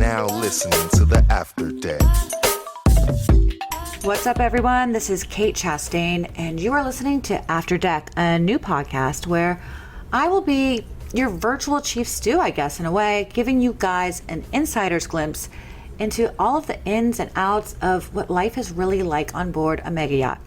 now listening to the After Deck. What's up, everyone? This is Kate Chastain, and you are listening to After Deck, a new podcast where I will be your virtual chief stew, I guess, in a way, giving you guys an insider's glimpse into all of the ins and outs of what life is really like on board a mega yacht.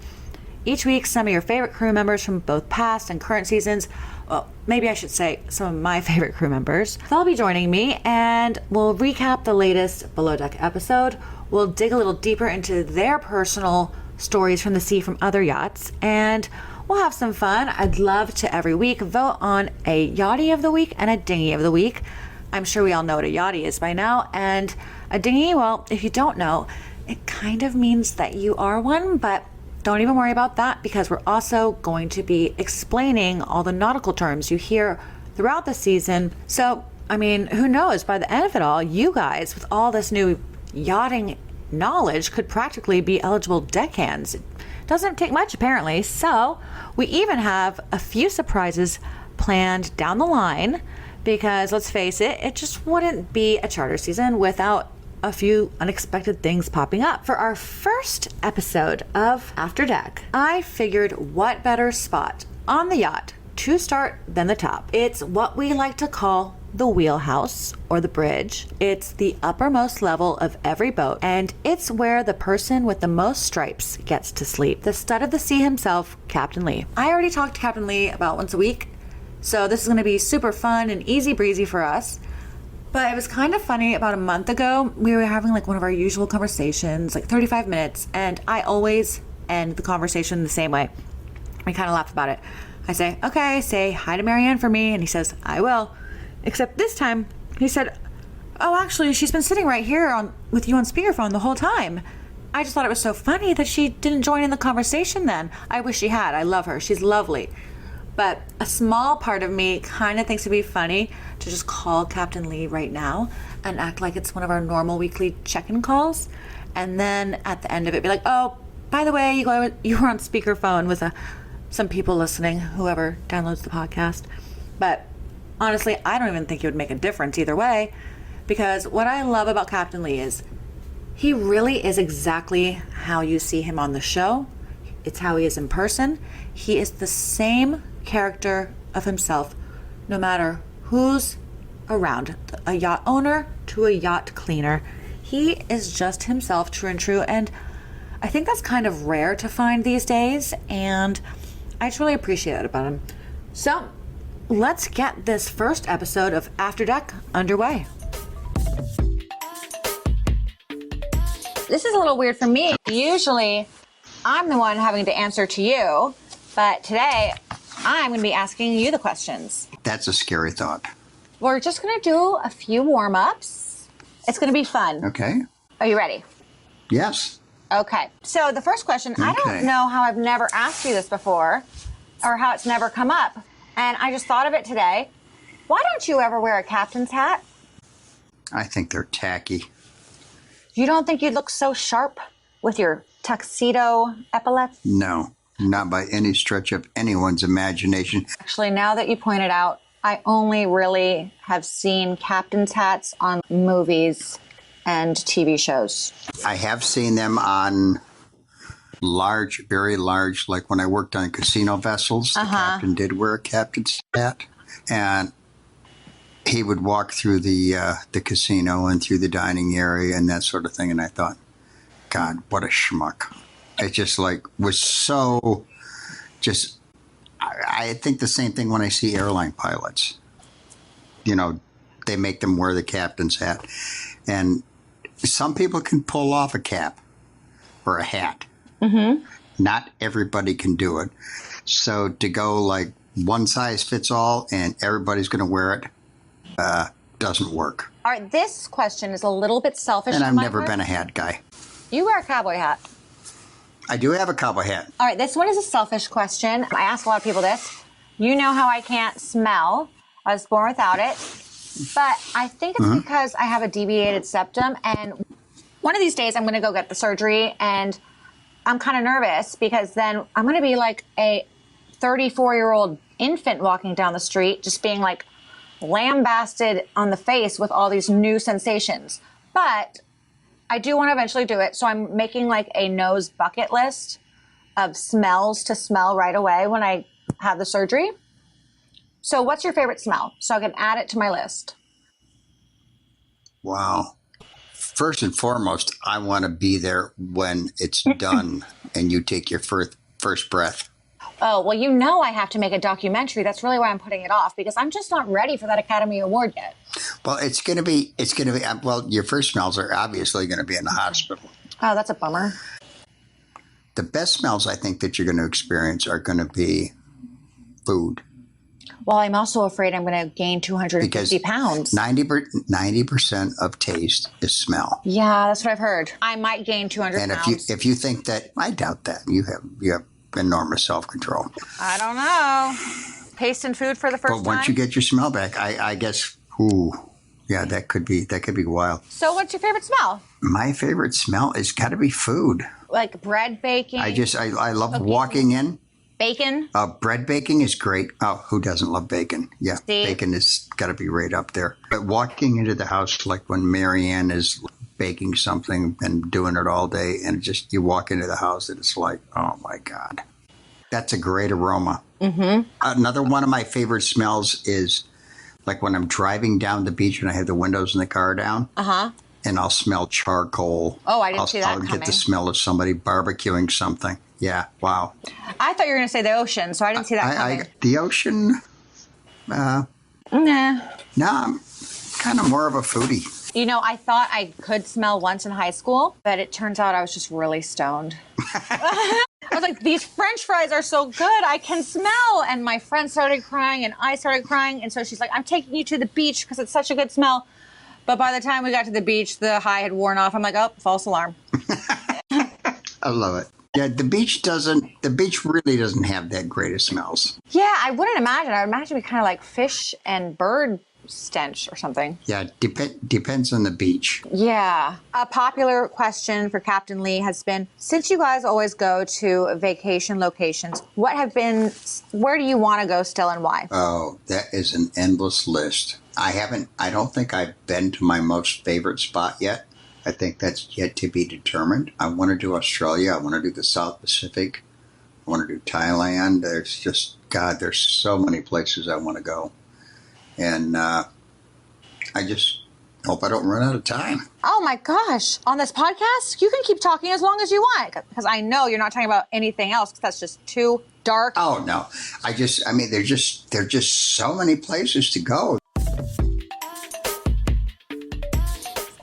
Each week, some of your favorite crew members from both past and current seasons, well, maybe I should say some of my favorite crew members, they'll be joining me, and we'll recap the latest Below Deck episode. We'll dig a little deeper into their personal stories from the sea from other yachts, and we'll have some fun. I'd love to every week vote on a yachty of the week and a dinghy of the week. I'm sure we all know what a yachty is by now, and a dinghy, well, if you don't know, it kind of means that you are one, but don't even worry about that because we're also going to be explaining all the nautical terms you hear throughout the season. So, I mean, who knows, by the end of it all, you guys, with all this new yachting knowledge, could practically be eligible deckhands. It doesn't take much, apparently. So, we even have a few surprises planned down the line because, let's face it, it just wouldn't be a charter season without a few unexpected things popping up. For our first episode of After Deck, I figured what better spot on the yacht to start than the top. It's what we like to call the wheelhouse or the bridge. It's the uppermost level of every boat, and it's where the person with the most stripes gets to sleep. The stud of the sea himself, Captain Lee. I already talked to Captain Lee about once a week, so this is going to be super fun and easy breezy for us. But it was kind of funny, about a month ago, we were having like one of our usual conversations, like 35 minutes, and I always end the conversation the same way. We kind of laughed about it. I say, okay, say hi to Marianne for me, and he says, I will. Except this time, he said, oh, actually, she's been sitting right here with you on speakerphone the whole time. I just thought it was so funny that she didn't join in the conversation then. I wish she had. I love her. She's lovely. But a small part of me kind of thinks it'd be funny to just call Captain Lee right now and act like it's one of our normal weekly check-in calls. And then at the end of it, be like, oh, by the way, you were on speakerphone with some people listening, whoever downloads the podcast. But honestly, I don't even think it would make a difference either way, because what I love about Captain Lee is he really is exactly how you see him on the show. It's how he is in person. He is the same character of himself, no matter who's around, a yacht owner to a yacht cleaner. He is just himself, true and true, and I think that's kind of rare to find these days, and I just really appreciate it about him. So let's get this first episode of After Deck underway. This is a little weird for me. Usually I'm the one having to answer to you, but today I'm going to be asking you the questions. That's a scary thought. We're just going to do a few warm-ups. It's going to be fun. Okay. Are you ready? Yes. Okay. So the first question, I don't know how I've never asked you this before or how it's never come up. And I just thought of it today. Why don't you ever wear a captain's hat? I think they're tacky. You don't think you'd look so sharp with your tuxedo epaulets? No, not by any stretch of anyone's imagination. Actually, now that you point it out, I only really have seen captain's hats on movies and TV shows. I have seen them on large, very large, like when I worked on casino vessels, the captain did wear a captain's hat. And he would walk through the casino and through the dining area and that sort of thing. And I thought, God, what a schmuck. It just was so just, I think the same thing when I see airline pilots. You know, they make them wear the captain's hat. And some people can pull off a cap or a hat. Mm-hmm. Not everybody can do it. So to go like one size fits all and everybody's going to wear it doesn't work. All right, this question is a little bit selfish. And I've never been a hat guy. You wear a cowboy hat. I do have a cowboy hat. All right, this one is a selfish question. I ask a lot of people this. You know how I can't smell. I was born without it. But I think it's because I have a deviated septum. And one of these days I'm going to go get the surgery. And I'm kind of nervous because then I'm going to be like a 34-year-old infant walking down the street, just being like lambasted on the face with all these new sensations. But I do want to eventually do it. So I'm making like a nose bucket list of smells to smell right away when I have the surgery. So what's your favorite smell? So I can add it to my list. Wow. First and foremost, I want to be there when it's done and you take your first breath. Oh, well, you know I have to make a documentary. That's really why I'm putting it off, because I'm just not ready for that Academy Award yet. Well, it's going to be, well, your first smells are obviously going to be in the hospital. Oh, that's a bummer. The best smells I think that you're going to experience are going to be food. Well, I'm also afraid I'm going to gain 250 pounds. 90% of taste is smell. Yeah, that's what I've heard. I might gain 200 pounds. And if you think that, I doubt that. You have enormous self-control. I don't know. Tasting food for the first time. But once you get your smell back, I guess, yeah, that could be wild. So what's your favorite smell? My favorite smell has got to be food. Like bread baking? I love walking in. Bacon? Bread baking is great. Oh, who doesn't love bacon? Yeah, See? Bacon has got to be right up there. But walking into the house, like when Marianne is baking something and doing it all day, and just you walk into the house and it's like, oh my God. That's a great aroma. Mm-hmm. Another one of my favorite smells is like when I'm driving down the beach and I have the windows in the car down. Uh-huh. And I'll smell charcoal. Oh, I didn't see that coming. I'll get the smell of somebody barbecuing something. Yeah, wow. I thought you were going to say the ocean, so I didn't see that coming. The ocean? Nah. No, I'm kind of more of a foodie. You know, I thought I could smell once in high school, but it turns out I was just really stoned. I was like, these French fries are so good, I can smell. And my friend started crying, and I started crying. And so she's like, I'm taking you to the beach because it's such a good smell. But by the time we got to the beach, the high had worn off. I'm like, oh, false alarm. I love it. Yeah, the beach really doesn't have that great of smells. Yeah, I wouldn't imagine. I would imagine it'd be kind of like fish and bird stench or something. Yeah, depends on the beach. Yeah. A popular question for Captain Lee has been, since you guys always go to vacation locations, where do you want to go still and why? Oh, that is an endless list. I don't think I've been to my most favorite spot yet. I think that's yet to be determined. I want to do Australia. I want to do the South Pacific. I want to do Thailand. There's so many places I want to go. And I just hope I don't run out of time. Oh my gosh. On this podcast, you can keep talking as long as you want, because I know you're not talking about anything else, because that's just too dark. Oh, no. There's just so many places to go.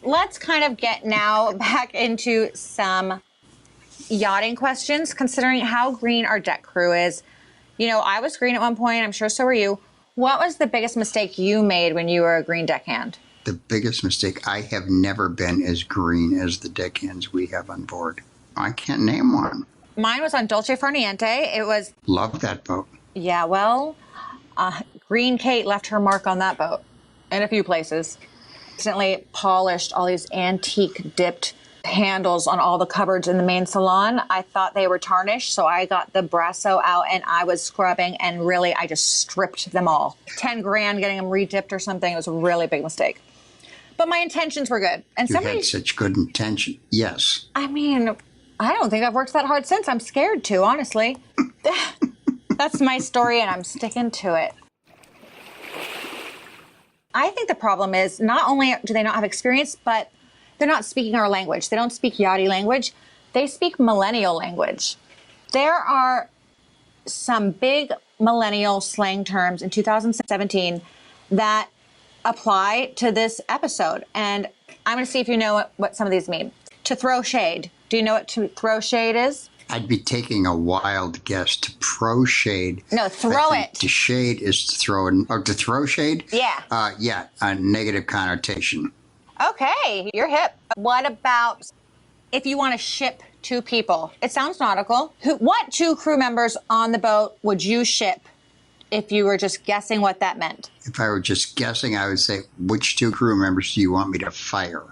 Let's kind of get now back into some yachting questions, considering how green our deck crew is. You know, I was green at one point. I'm sure so were you. What was the biggest mistake you made when you were a green deckhand? The biggest mistake, I have never been as green as the deckhands we have on board. I can't name one. Mine was on Dolce Far Niente. It was... Love that boat. Yeah, well, Green Kate left her mark on that boat in a few places. Accidentally polished all these antique dipped handles on all the cupboards in the main salon. I thought they were tarnished, so I got the Brasso out and I was scrubbing, and really I just stripped them all. 10 grand getting them redipped or something. It was a really big mistake. But my intentions were good. And you had such good intention. Yes. I mean, I don't think I've worked that hard since. I'm scared to, honestly. That's my story and I'm sticking to it. I think the problem is not only do they not have experience, but they're not speaking our language. They don't speak yachty language. They speak millennial language. There are some big millennial slang terms in 2017 that apply to this episode. And I'm going to see if you know what some of these mean. To throw shade. Do you know what to throw shade is? I'd be taking a wild guess. To pro shade. No, throw it. To shade is to throw, or to throw shade? Yeah. Yeah, a negative connotation. Okay, you're hip. What about if you want to ship two people? It sounds nautical. What two crew members on the boat would you ship if you were just guessing what that meant? If I were just guessing, I would say, which two crew members do you want me to fire?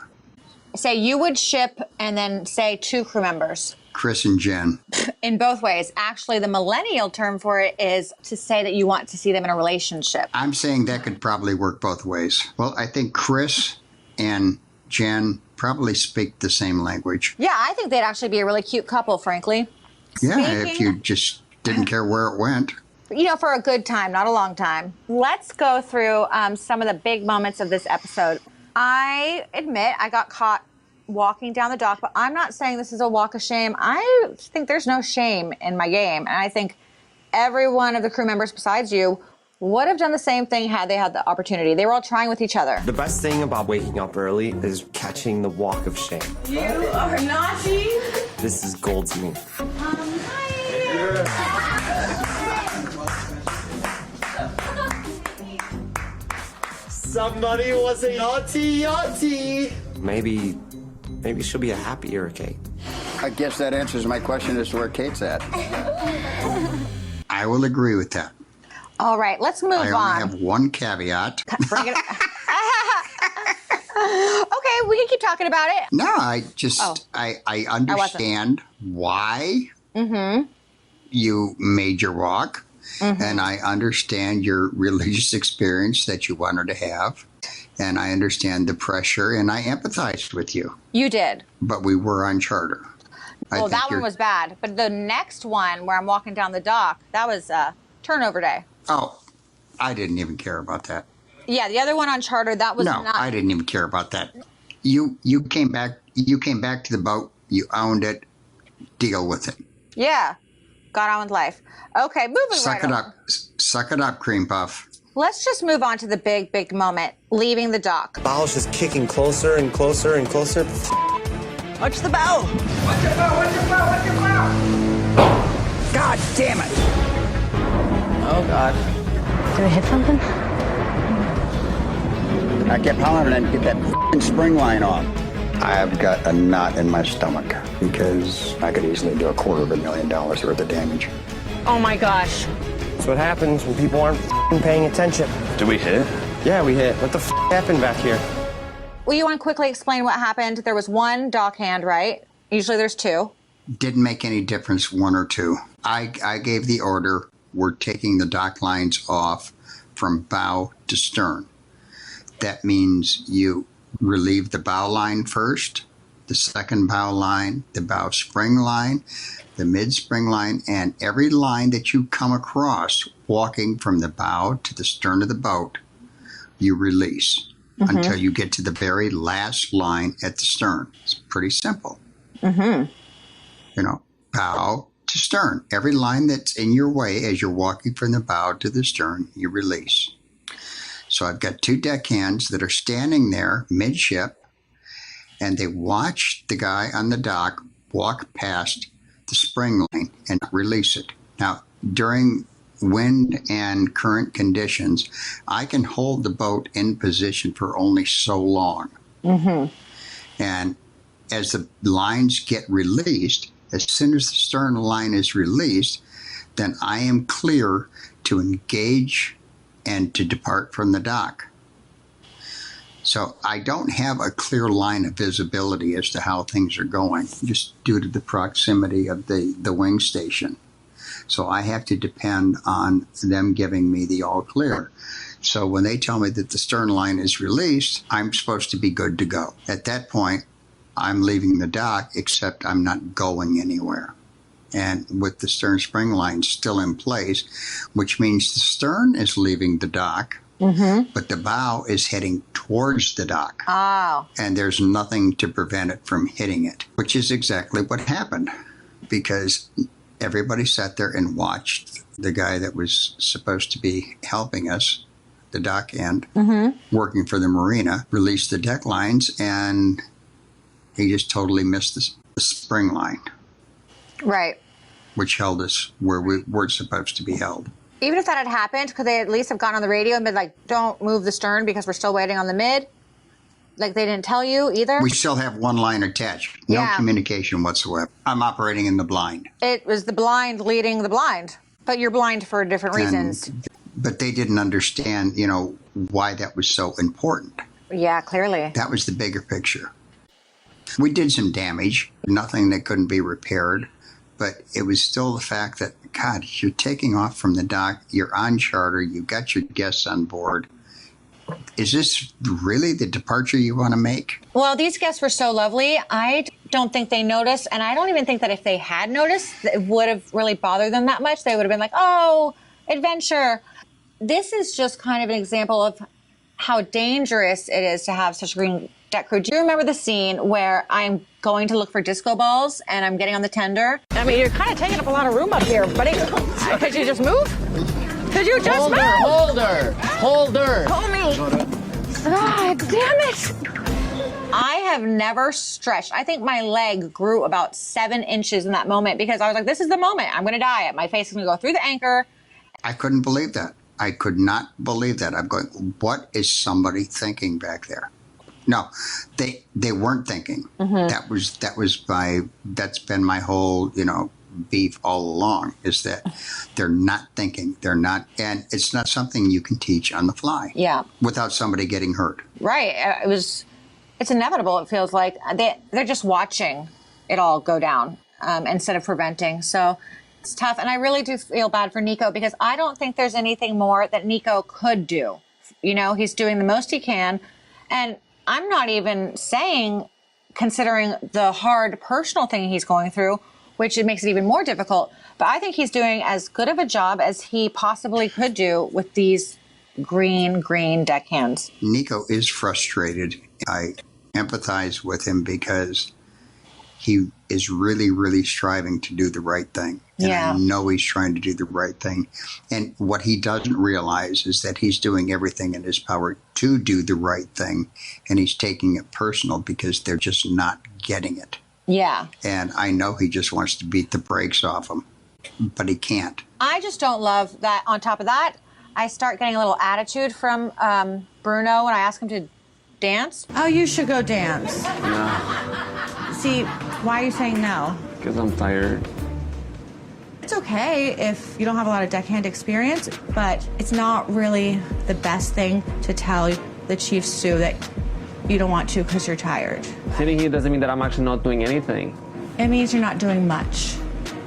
Say you would ship and then say two crew members. Chris and Jen. In both ways. Actually, the millennial term for it is to say that you want to see them in a relationship. I'm saying that could probably work both ways. Well, I think Chris and Jen probably speak the same language. Yeah, I think they'd actually be a really cute couple, frankly. Yeah, if you just didn't care where it went. For a good time, not a long time. Let's go through some of the big moments of this episode. I admit I got caught walking down the dock, but I'm not saying this is a walk of shame. I think there's no shame in my game. And I think every one of the crew members besides you would have done the same thing had they had the opportunity. They were all trying with each other. The best thing about waking up early is catching the walk of shame. You are naughty. This is gold to me. Somebody was a yachty. Maybe she'll be a happier Kate. I guess that answers my question as to where Kate's at. I will agree with that. All right, let's move on. I only have one caveat. Bring it Okay, we can keep talking about it. No, I understand why you made your walk, and I understand your religious experience that you wanted to have, and I understand the pressure, and I empathized with you. You did. But we were on charter. Well, that one was bad, but the next one where I'm walking down the dock, that was turnover day. Oh, I didn't even care about that. Yeah, the other one on charter, that was No, I didn't even care about that. You came back to the boat, you owned it, deal with it. Yeah, got on with life. Okay, moving Suck it up, cream puff. Let's just move on to the big, big moment, leaving the dock. Bow's just kicking closer and closer and closer. Watch the bow. Watch your bow, watch your bow, watch your bow. God damn it! Oh, God. Did we hit something? I kept hollering and get that f***ing spring line off. I've got a knot in my stomach because I could easily do $250,000 worth of damage. Oh my gosh. That's what happens when people aren't paying attention. Did we hit? Yeah, we hit. What the happened back here? Well, you want to quickly explain what happened? There was one dock hand, right? Usually there's two. Didn't make any difference, one or two. I gave the order, we're taking the dock lines off from bow to stern. That means you relieve the bow line first, the second bow line, the bow spring line, the mid spring line, and every line that you come across walking from the bow to the stern of the boat, you release until you get to the very last line at the stern. It's pretty simple. Bow to stern. Every line that's in your way as you're walking from the bow to the stern, you release. So I've got two deckhands that are standing there midship, and they watch the guy on the dock walk past the spring line and release it. Now, during wind and current conditions, I can hold the boat in position for only so long. And as the lines get released, as soon as the stern line is released, then I am clear to engage and to depart from the dock. So I don't have a clear line of visibility as to how things are going, just due to the proximity of the wing station. So I have to depend on them giving me the all clear. So when they tell me that the stern line is released, I'm supposed to be good to go. At that point, I'm leaving the dock, except I'm not going anywhere. And with the stern spring line still in place, which means the stern is leaving the dock, but the bow is heading towards the dock. Oh. And there's nothing to prevent it from hitting it, which is exactly what happened, because everybody sat there and watched the guy that was supposed to be helping us, the dock end, working for the marina, release the deck lines, and he just totally missed the spring line. Right. Which held us where we were supposed to be held. Even if that had happened, could they at least have gone on the radio and been like, don't move the stern because we're still waiting on the mid? Like they didn't tell you either? We still have one line attached. No communication whatsoever. I'm operating in the blind. It was the blind leading the blind. But you're blind for different reasons. But they didn't understand, why that was so important. Yeah, clearly. That was the bigger picture. We did some damage, nothing that couldn't be repaired, but it was still the fact that, God, you're taking off from the dock, you're on charter, you've got your guests on board, is this really the departure you want to make? Well, these guests were so lovely. I don't think they noticed, and I don't even think that if they had noticed, it would have really bothered them that much. They would have been like, oh, adventure. This is just kind of an example of how dangerous it is to have such a green deck crew. Do you remember the scene where I'm going to look for disco balls and I'm getting on the tender? I mean, you're kind of taking up a lot of room up here, buddy. Could you just move? Could you just move? Hold her! Hold me. God damn it. I have never stretched. I think my leg grew about 7 inches in that moment because I was like, this is the moment. I'm going to die. My face is going to go through the anchor. I couldn't believe that. I could not believe that. I'm going, what is somebody thinking back there? No, they weren't thinking. Mm-hmm. That's been my whole, beef all along, is that they're not thinking. They're not, and it's not something you can teach on the fly. Yeah. Without somebody getting hurt. Right. It's inevitable. It feels like they're just watching it all go down instead of preventing. So it's tough. And I really do feel bad for Nico because I don't think there's anything more that Nico could do. He's doing the most he can. And I'm not even saying, considering the hard personal thing he's going through, which it makes it even more difficult. But I think he's doing as good of a job as he possibly could do with these green deckhands. Nico is frustrated. I empathize with him because he is really, really striving to do the right thing. And I know he's trying to do the right thing. And what he doesn't realize is that he's doing everything in his power to do the right thing. And he's taking it personal because they're just not getting it. Yeah. And I know he just wants to beat the brakes off them, but he can't. I just don't love that. On top of that, I start getting a little attitude from Bruno when I ask him to dance. Oh, you should go dance. No. See, why are you saying no? Because I'm tired. It's okay if you don't have a lot of deckhand experience, but it's not really the best thing to tell the chief stew that you don't want to because you're tired. Sitting here doesn't mean that I'm actually not doing anything. It means you're not doing much.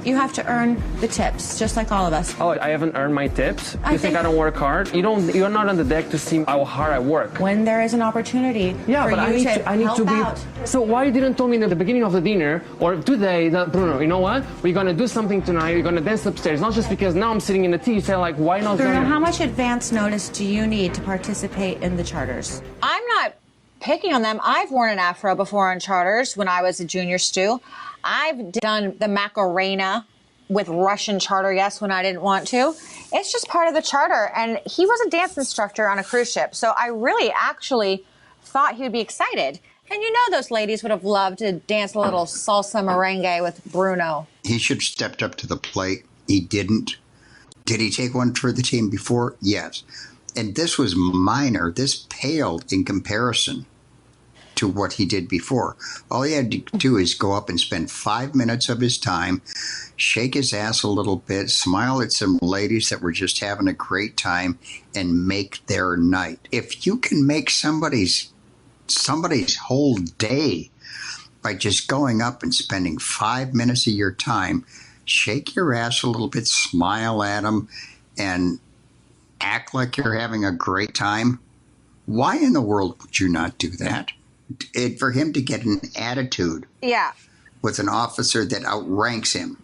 You have to earn the tips, just like all of us. Oh, I haven't earned my tips? You think I don't work hard? You're not on the deck to see how hard I work. When there is an opportunity for you I need to be out. So why you didn't tell me in the beginning of the dinner or today that, Bruno, you know what? We're gonna do something tonight, we're gonna dance upstairs. Not just because now I'm sitting in the tea, you say like, why not? Bruno, how much advance notice do you need to participate in the charters? I'm not picking on them. I've worn an afro before on charters when I was a junior stew. I've done the Macarena with Russian charter guests when I didn't want to. It's just part of the charter. And he was a dance instructor on a cruise ship. So I really actually thought he would be excited. And those ladies would have loved to dance a little salsa merengue with Bruno. He should have stepped up to the plate. He didn't. Did he take one for the team before? Yes. And this was minor. This paled in comparison to what he did before. All he had to do is go up and spend 5 minutes of his time, shake his ass a little bit, smile at some ladies that were just having a great time, and make their night. If you can make somebody's whole day by just going up and spending 5 minutes of your time, shake your ass a little bit, smile at them, and act like you're having a great time, why in the world would you not do that? For him to get an attitude with an officer that outranks him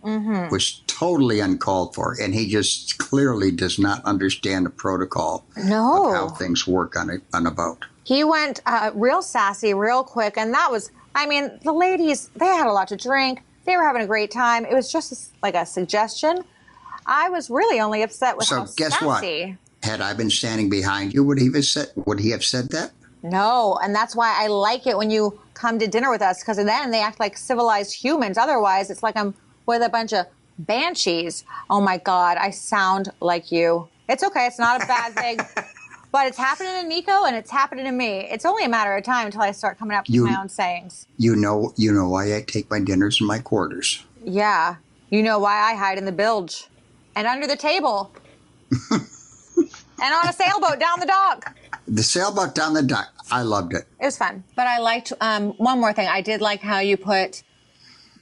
was totally uncalled for. And he just clearly does not understand the protocol of how things work on a boat. He went real sassy, real quick. And that was, the ladies, they had a lot to drink. They were having a great time. It was just like a suggestion. I was really only upset with how sassy. So guess what? Had I been standing behind you, would he have said that? No, and that's why I like it when you come to dinner with us, because then they act like civilized humans. Otherwise, it's like I'm with a bunch of banshees. Oh, my God, I sound like you. It's okay. It's not a bad thing. But it's happening to Nico, and it's happening to me. It's only a matter of time until I start coming up with my own sayings. You know why I take my dinners in my quarters. Yeah. You know why I hide in the bilge and under the table and on a sailboat down the dock. The sailboat down the dock. I loved it. It was fun. But I liked one more thing. I did like how you put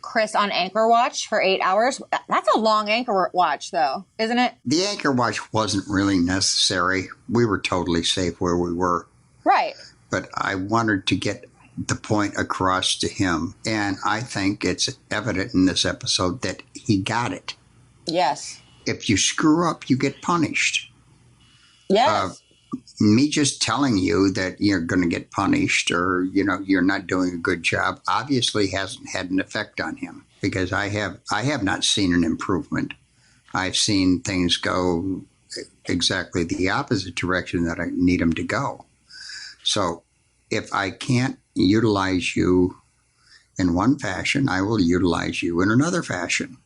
Chris on anchor watch for 8 hours. That's a long anchor watch, though, isn't it? The anchor watch wasn't really necessary. We were totally safe where we were. Right. But I wanted to get the point across to him. And I think it's evident in this episode that he got it. Yes. If you screw up, you get punished. Yes. Me just telling you that you're going to get punished or, you're not doing a good job obviously hasn't had an effect on him, because I have not seen an improvement. I've seen things go exactly the opposite direction that I need them to go. So if I can't utilize you in one fashion, I will utilize you in another fashion.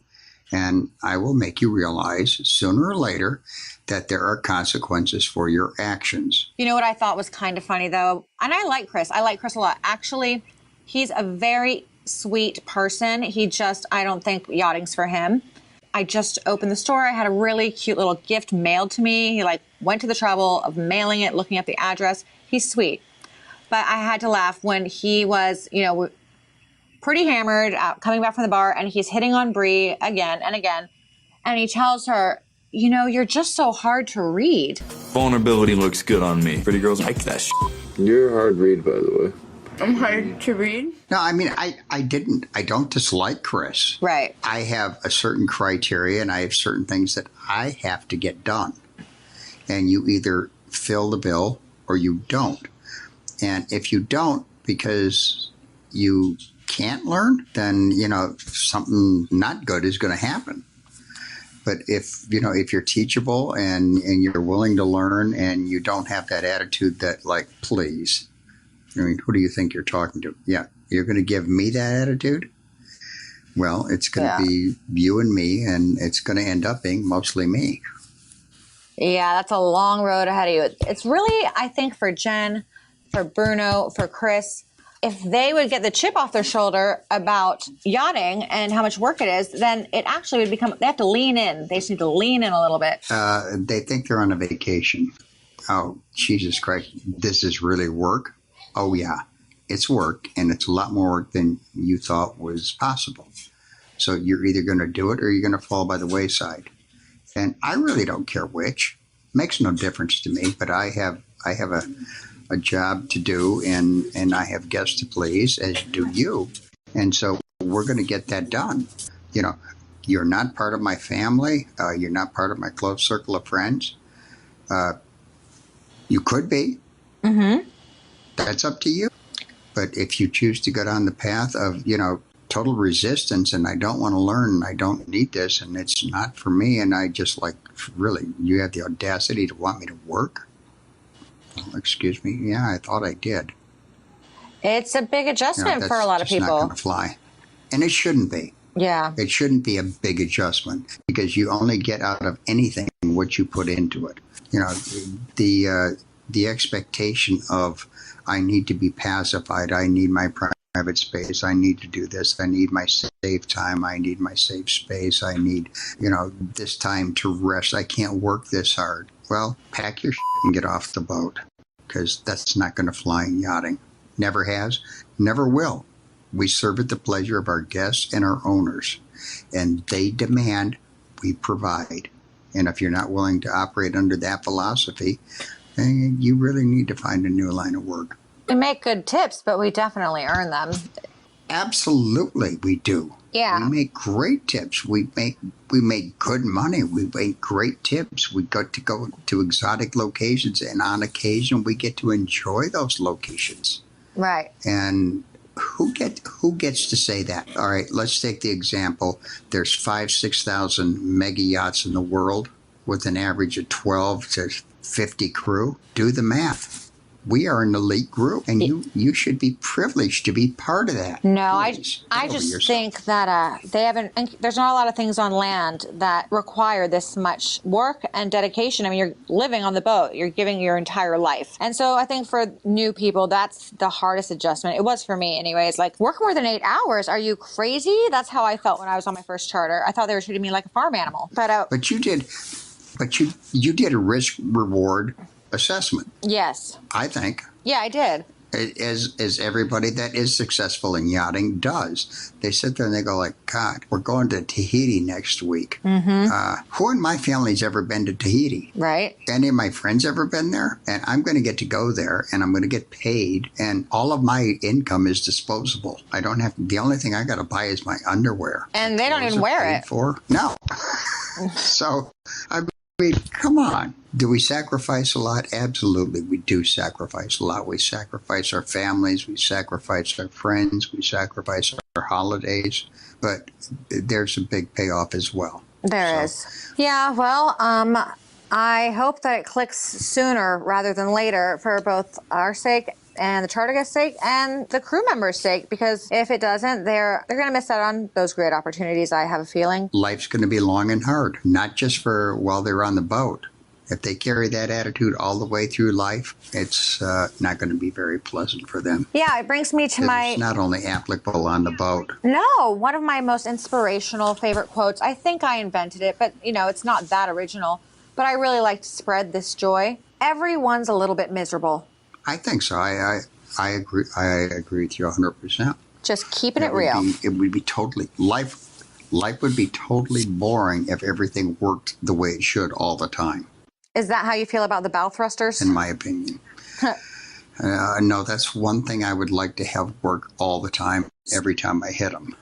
And I will make you realize sooner or later that there are consequences for your actions. You know what I thought was kind of funny, though? And I like Chris. I like Chris a lot. Actually, he's a very sweet person. I don't think yachting's for him. I just opened the store. I had a really cute little gift mailed to me. He went to the trouble of mailing it, looking at the address. He's sweet. But I had to laugh when he was, pretty hammered, coming back from the bar, and he's hitting on Bree again and again. And he tells her, you're just so hard to read. Vulnerability looks good on me. Pretty girls like that shit. You're a hard read, by the way. I'm hard to read? No, I mean, I don't dislike Chris. Right. I have a certain criteria and I have certain things that I have to get done. And you either fill the bill or you don't. And if you don't because you can't learn, then, something not good is going to happen. But if you're teachable and you're willing to learn and you don't have that attitude that please, who do you think you're talking to? Yeah, you're going to give me that attitude? Well, it's going to be you and me, and it's going to end up being mostly me. Yeah, that's a long road ahead of you. It's really, I think, for Jen, for Bruno, for Chris, if they would get the chip off their shoulder about yachting and how much work it is, then it actually would become, they have to lean in. They just need to lean in a little bit. They think they're on a vacation. Oh, Jesus Christ, this is really work? Oh, yeah, it's work, and it's a lot more work than you thought was possible. So you're either going to do it or you're going to fall by the wayside. And I really don't care which. Makes no difference to me, but I have a job to do, and I have guests to please, as do you. And so we're going to get that done. You're not part of my family. You're not part of my close circle of friends. You could be. Mm-hmm. That's up to you. But if you choose to go down the path of, total resistance, and I don't want to learn, and I don't need this, and it's not for me, and I just really, you have the audacity to want me to work? Well, excuse me. Yeah, I thought I did. It's a big adjustment for a lot of people. It's not going to fly. And it shouldn't be. Yeah. It shouldn't be a big adjustment, because you only get out of anything what you put into it. The expectation of, I need to be pacified, I need my private space, I need to do this, I need my safe time, I need my safe space, I need, this time to rest, I can't work this hard. Well, pack your shit and get off the boat, because that's not going to fly in yachting. Never has, never will. We serve at the pleasure of our guests and our owners, and they demand we provide. And if you're not willing to operate under that philosophy, then you really need to find a new line of work. We make good tips, but we definitely earn them. Absolutely, we do. Yeah. We make great tips. We make good money. We make great tips. We got to go to exotic locations, and on occasion we get to enjoy those locations. Right. And who gets to say that? All right, let's take the example. There's 6,000 mega yachts in the world with an average of 12 to 50 crew. Do the math. We are an elite group, and you should be privileged to be part of that. No, Please, I just think that they haven't. There's not a lot of things on land that require this much work and dedication. I mean, you're living on the boat. You're giving your entire life, and so I think for new people, that's the hardest adjustment. It was for me, anyways. Work more than 8 hours? Are you crazy? That's how I felt when I was on my first charter. I thought they were treating me like a farm animal. But you did a risk reward assessment. Yes. I think. Yeah, I did. as everybody that is successful in yachting does. They sit there and they go like, God, we're going to Tahiti next week. Who in my family's ever been to Tahiti? Right. Any of my friends ever been there? And I'm going to get to go there and I'm going to get paid and all of my income is disposable. I don't have, the only thing I got to buy is my underwear. And they don't even wear it. No. So, I mean, come on. Do we sacrifice a lot? Absolutely, we do sacrifice a lot. We sacrifice our families, we sacrifice our friends, we sacrifice our holidays, but there's a big payoff as well. There is. Yeah, well, I hope that it clicks sooner rather than later for both our sake and the charter guest's sake and the crew members' sake, because if it doesn't, they're going to miss out on those great opportunities, I have a feeling. Life's going to be long and hard, not just for while they're on the boat. If they carry that attitude all the way through life, it's not going to be very pleasant for them. Yeah, it brings me to my... It's not only applicable on the boat. No, one of my most inspirational favorite quotes. I think I invented it, but, you know, it's not that original. But I really like to spread this joy. Everyone's a little bit miserable. I think so. I agree. I agree with you 100%. Just keeping it real. It would be totally... Life would be totally boring if everything worked the way it should all the time. Is that how you feel about the bow thrusters? In my opinion. No, that's one thing I would like to have work all the time, every time I hit them.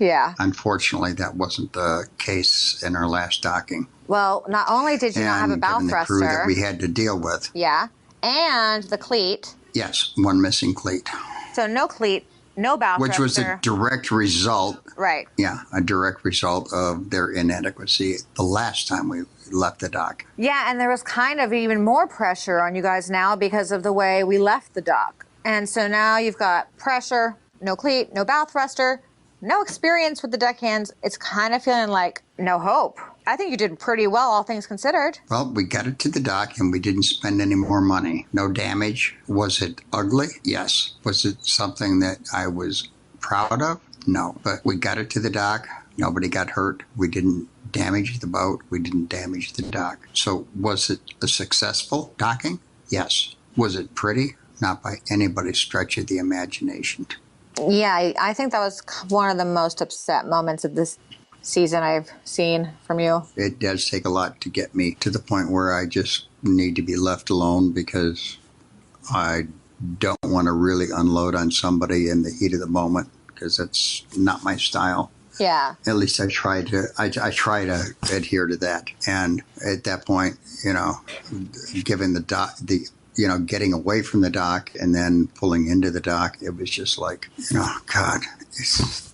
Yeah. Unfortunately, that wasn't the case in our last docking. Well, not only did you not have a bow given thruster. the crew that we had to deal with. Yeah. And the cleat. Yes, one missing cleat. So no cleat, no bow Which thruster. was a direct result. Right. Yeah, a direct result of their inadequacy the last time we left the dock. Yeah, and there was kind of even more pressure on you guys now because of the way we left the dock. And so now you've got pressure, no cleat, no bow thruster, no experience with the deckhands. It's kind of feeling like no hope. I think you did pretty well, all things considered. Well, we got it to the dock and we didn't spend any more money. No damage. Was it ugly? Yes. Was it something that I was proud of? No. But we got it to the dock. Nobody got hurt. We didn't damage the boat. We didn't damage the dock. So was it a successful docking? Yes. Was it pretty? Not by anybody's stretch of the imagination. Yeah, I think that was one of the most upset moments of this season I've seen from you. It does take a lot to get me to the point where I just need to be left alone because I don't want to really unload on somebody in the heat of the moment because that's not my style. Yeah. At least I try to adhere to that. And at that point, you know, given getting away from the dock and then pulling into the dock, it was just like, you know, God,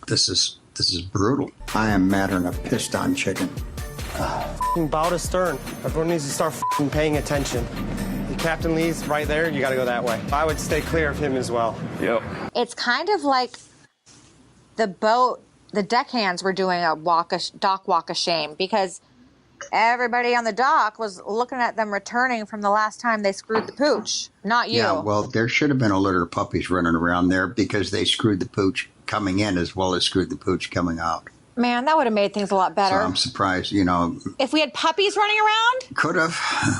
this is brutal. I am madder than a pissed on chicken. Bow to stern. Everyone needs to start paying attention. The captain leads right there, you gotta go that way. I would stay clear of him as well. Yep. It's kind of like the boat, the deckhands were doing a dock walk of shame because everybody on the dock was looking at them returning from the last time they screwed the pooch. Not you. Yeah, well, there should have been a litter of puppies running around there because they screwed the pooch coming in as well as screwed the pooch coming out. Man, that would have made things a lot better. So I'm surprised, you know. If we had puppies running around? Could have.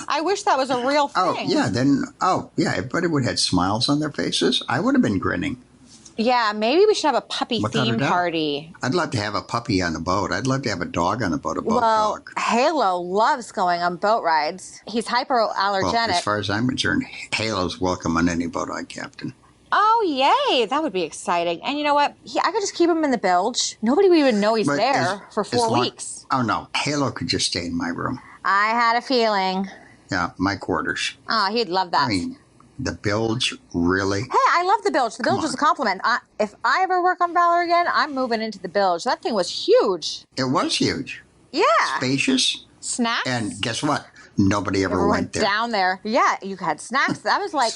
I wish that was a real thing. Everybody would have had smiles on their faces. I would have been grinning. Yeah, maybe we should have a puppy Without a theme doubt. party. I'd love to have a puppy on the boat. I'd love to have a dog on the boat, Well, dog. Halo loves going on boat rides. He's hypoallergenic. Well, as far as I'm concerned, Halo's welcome on any boat I captain. Oh, yay. That would be exciting. And you know what? I could just keep him in the bilge. Nobody would even know he's But there for 4 weeks. Oh, no. Halo could just stay in my room. I had a feeling. Yeah, my quarters. Oh, he'd love that. I mean, the bilge, really? Hey, I love the bilge. The bilge was a compliment. If I ever work on Valor again, I'm moving into the bilge. That thing was huge. It was huge. Yeah. Spacious. Snacks? And guess what? Nobody ever went there. Down there. Yeah, you had snacks. That was like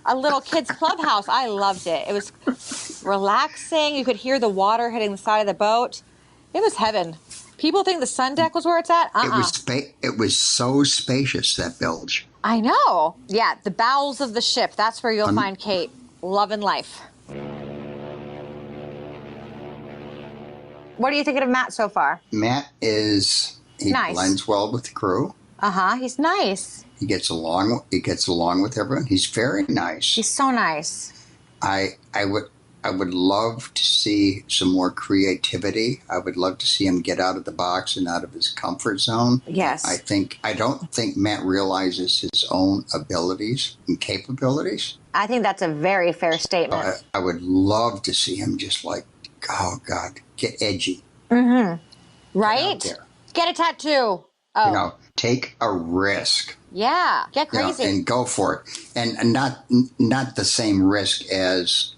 a little kid's clubhouse. I loved it. It was relaxing. You could hear the water hitting the side of the boat. It was heaven. People think the sun deck was where it's at. It was so spacious, that bilge. I know. Yeah, the bowels of the ship. That's where you'll find Kate. Loving life. What are you thinking of Matt so far? Matt he nice. blends well with the crew. He's nice. He gets along with everyone. He's very nice. He's so nice. I would love to see some more creativity. I would love to see him get out of the box and out of his comfort zone. Yes. I don't think Matt realizes his own abilities and capabilities. I think that's a very fair statement. I would love to see him just like, oh God, get edgy. Right? Get a tattoo. Oh. Take a risk. Yeah, get crazy. And go for it. And not the same risk as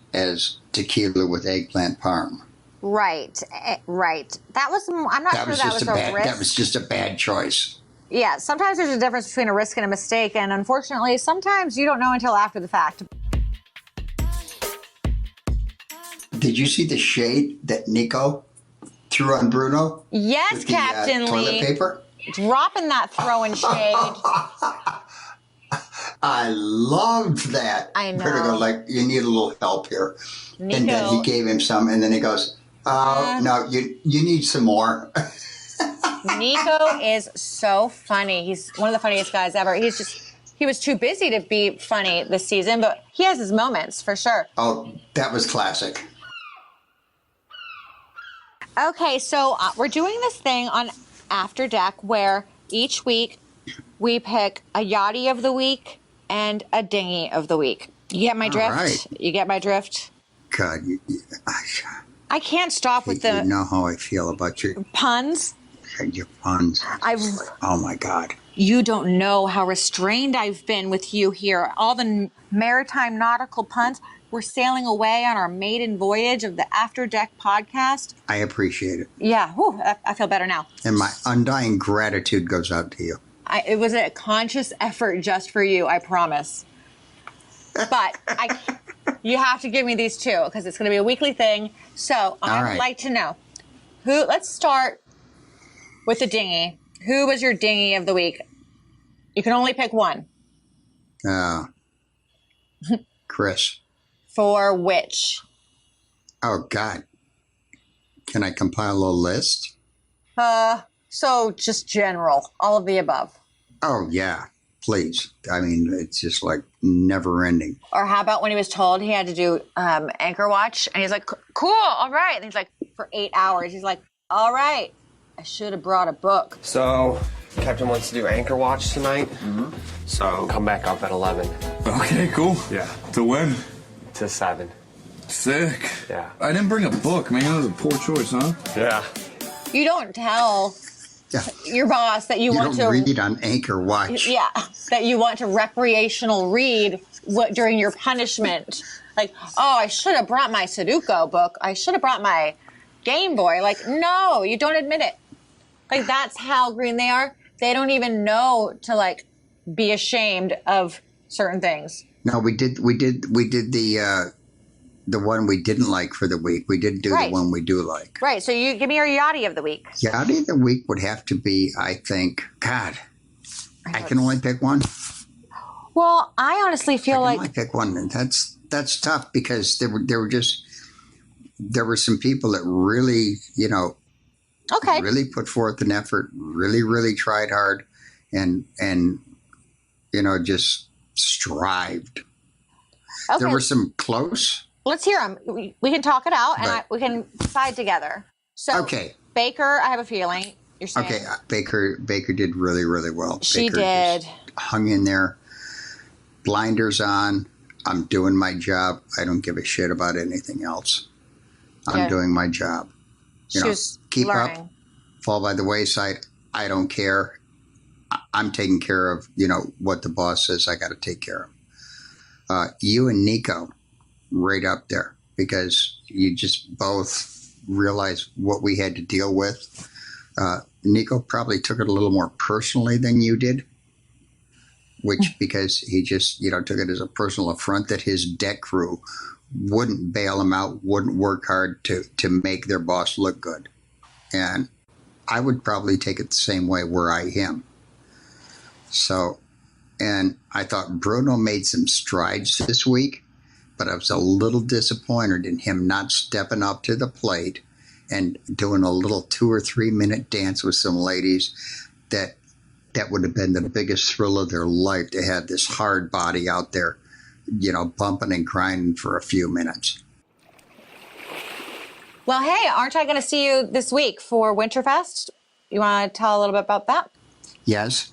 tequila with eggplant parm. Right. That was, I'm not sure that was a risk. That was just a bad choice. Yeah, sometimes there's a difference between a risk and a mistake, and unfortunately, sometimes you don't know until after the fact. Did you see the shade that Nico threw on Bruno? Yes, with the, Captain toilet Lee. paper? Dropping that throwing shade. I loved that. I know. Bruno goes like, you need a little help here. Nico. And then he gave him some, and then he goes, oh, no, you need some more. Nico is so funny. He's one of the funniest guys ever. He was too busy to be funny this season, but he has his moments for sure. Oh, that was classic. Okay, so we're doing this thing on After Deck where each week we pick a yachty of the week and a dinghy of the week. You get my drift? Right. You get my drift? God, I can't stop with the you know how I feel about your puns. Puns. Oh my God. You don't know how restrained I've been with you here. All the maritime nautical puns. We're sailing away on our maiden voyage of the After Deck podcast. I appreciate it. Yeah, whew, I feel better now. And my undying gratitude goes out to you. It was a conscious effort just for you, I promise. But you have to give me these two because it's going to be a weekly thing. So I would like to know let's start with the dinghy. Who was your dinghy of the week? You can only pick one. Chris. For which? Oh, God. Can I compile a list? So just general, all of the above. Oh, yeah. Please. I mean, it's just like never ending. Or how about when he was told he had to do anchor watch and he's like, cool, all right. And he's like, for 8 hours, he's like, all right, I should have brought a book. So, Captain wants to do anchor watch tonight. So, come back up at 11. Okay, cool. Yeah. To when? To 7. Sick. Yeah. I didn't bring a book, man. That was a poor choice, huh? Yeah. You don't tell your boss that you want to read on anchor watch. Yeah, that you want to recreational read during your punishment. Like, oh, I should have brought my Sudoku book. I should have brought my Game Boy. Like, no, you don't admit it. Like, that's how green they are. They don't even know to like be ashamed of certain things. No, we did the one we didn't like for the week. We did do the one we do like. Right. So you give me your yachty of the week. Yachty of the week would have to be, I think, God, I can only pick one. Well, I honestly feel I can only pick one. And that's tough because there were some people that really, really put forth an effort, really, really tried hard and just strived. Okay. There were some close. Let's hear them. We can talk it out and we can decide together. So, Baker, I have a feeling you're saying. Okay, Baker did really, really well. She Baker did. Just hung in there, blinders on. I'm doing my job. I don't give a shit about anything else. I'm doing my job. Keep learning. Up, fall by the wayside. I don't care. I'm taking care of, what the boss says I got to take care of. You and Nico, right up there, because you just both realized what we had to deal with. Nico probably took it a little more personally than you did, because he just, took it as a personal affront that his deck crew wouldn't bail him out, wouldn't work hard to make their boss look good. And I would probably take it the same way were I him. So, and I thought Bruno made some strides this week, but I was a little disappointed in him not stepping up to the plate and doing a little 2 or 3 minute dance with some ladies that that would have been the biggest thrill of their life to have this hard body out there, bumping and grinding for a few minutes. Well, hey, aren't I going to see you this week for Winterfest? You want to tell a little bit about that? Yes,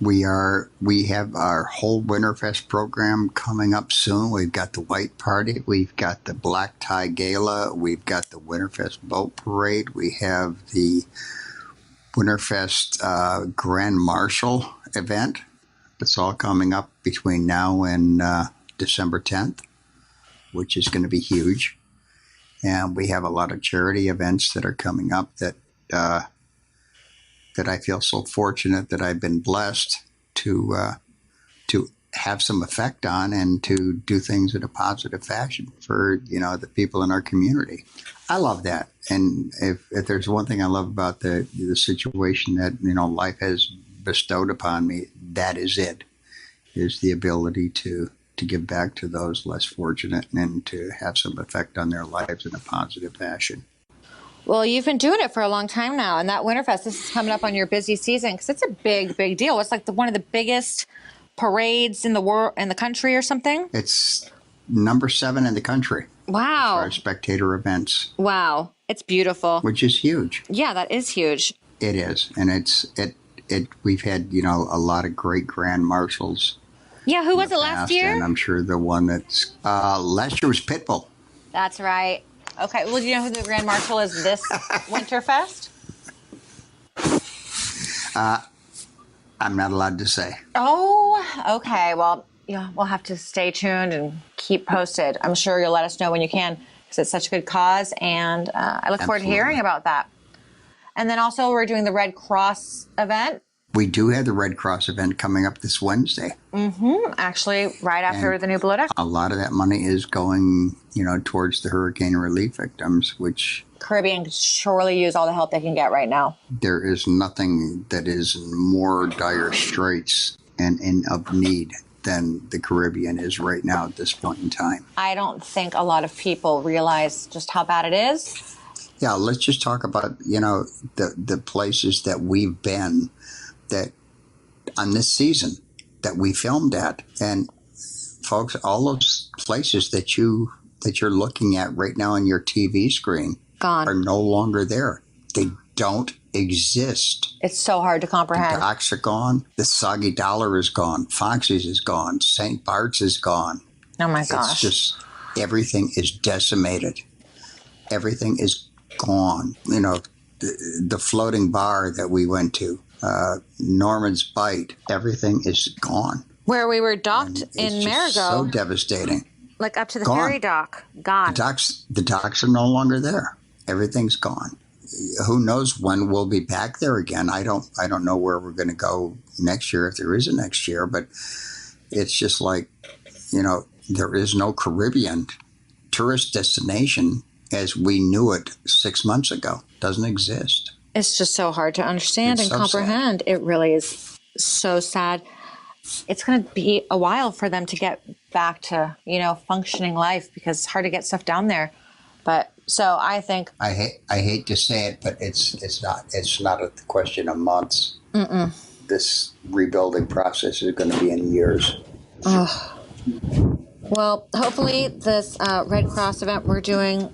we have our whole Winterfest program coming up soon. We've got the White Party, we've got the Black Tie Gala, we've got the Winterfest Boat Parade, we have the Winterfest Grand Marshal event. It's all coming up between now and December 10th, which is going to be huge. And we have a lot of charity events that are coming up that I feel so fortunate that I've been blessed to have some effect on and to do things in a positive fashion for, the people in our community. I love that. And if there's one thing I love about the situation that, life has bestowed upon me, that is it, is the ability to give back to those less fortunate and to have some effect on their lives in a positive fashion. Well, you've been doing it for a long time now, and that Winterfest, this is coming up on your busy season because it's a big, big deal. It's like one of the biggest parades in the world, in the country or something? It's number 7 in the country. Wow. As far as spectator events. Wow. It's beautiful. Which is huge. Yeah, that is huge. It is. And we've had, a lot of great grand marshals. Yeah, who was it last year? And I'm sure the one that's last year was Pitbull. That's right. Okay, well, do you know who the Grand Marshal is this Winterfest? I'm not allowed to say. Oh, okay. Well, yeah, we'll have to stay tuned and keep posted. I'm sure you'll let us know when you can because it's such a good cause, and I look forward to hearing about that. And then also we're doing the Red Cross event. We do have the Red Cross event coming up this Wednesday. Mm-hmm. Actually, right after the new Below Deck. A lot of that money is going, towards the hurricane relief victims, which... Caribbean could surely use all the help they can get right now. There is nothing that is in more dire straits and in of need than the Caribbean is right now at this point in time. I don't think a lot of people realize just how bad it is. Yeah, let's just talk about, the places that we've been that on this season that we filmed at. And folks, all those places that you're looking at right now on your TV screen are no longer there. They don't exist. It's so hard to comprehend. The docks are gone. The Soggy Dollar is gone. Foxy's is gone. St. Bart's is gone. Oh my gosh. It's just, everything is decimated. Everything is gone. The floating bar that we went to, Norman's Bite, everything is gone. Where we were docked in Marigot. So devastating. Like up to the ferry dock. Gone. The docks are no longer there. Everything's gone. Who knows when we'll be back there again? I don't know where we're going to go next year, if there is a next year, but it's just like, there is no Caribbean tourist destination as we knew it 6 months ago. Doesn't exist. It's just so hard to understand and comprehend. Sad. It really is so sad. It's going to be a while for them to get back to, functioning life because it's hard to get stuff down there. But so I think I hate to say it, but it's not a question of months. Mm-mm. This rebuilding process is going to be in years. Oh. Well, hopefully this Red Cross event we're doing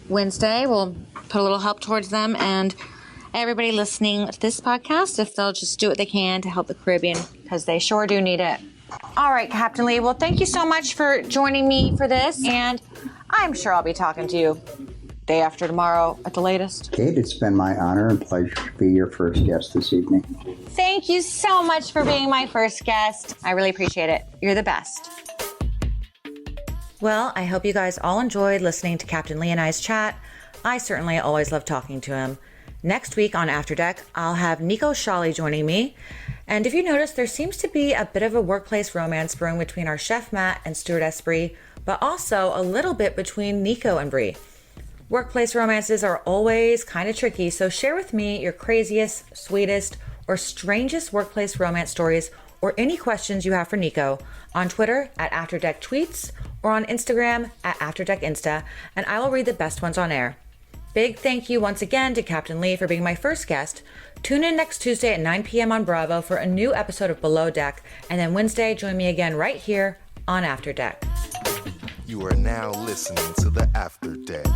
Wednesday will put a little help towards them, and everybody listening to this podcast, if they'll just do what they can to help the Caribbean, because they sure do need it. All right, Captain Lee. Well, thank you so much for joining me for this, and I'm sure I'll be talking to you day after tomorrow at the latest. Kate, it's been my honor and pleasure to be your first guest this evening. Thank you so much for being my first guest. I really appreciate it. You're the best. Well, I hope you guys all enjoyed listening to Captain Lee and I's chat. I certainly always love talking to him. Next week on After Deck, I'll have Nico Shawley joining me. And if you notice, there seems to be a bit of a workplace romance brewing between our chef Matt and stewardess Bree, but also a little bit between Nico and Bree. Workplace romances are always kind of tricky, so share with me your craziest, sweetest, or strangest workplace romance stories or any questions you have for Nico on Twitter at AfterDeckTweets or on Instagram at AfterDeckInsta, and I will read the best ones on air. Big thank you once again to Captain Lee for being my first guest. Tune in next Tuesday at 9 p.m. on Bravo for a new episode of Below Deck, and then Wednesday, join me again right here on After Deck. You are now listening to the After Deck.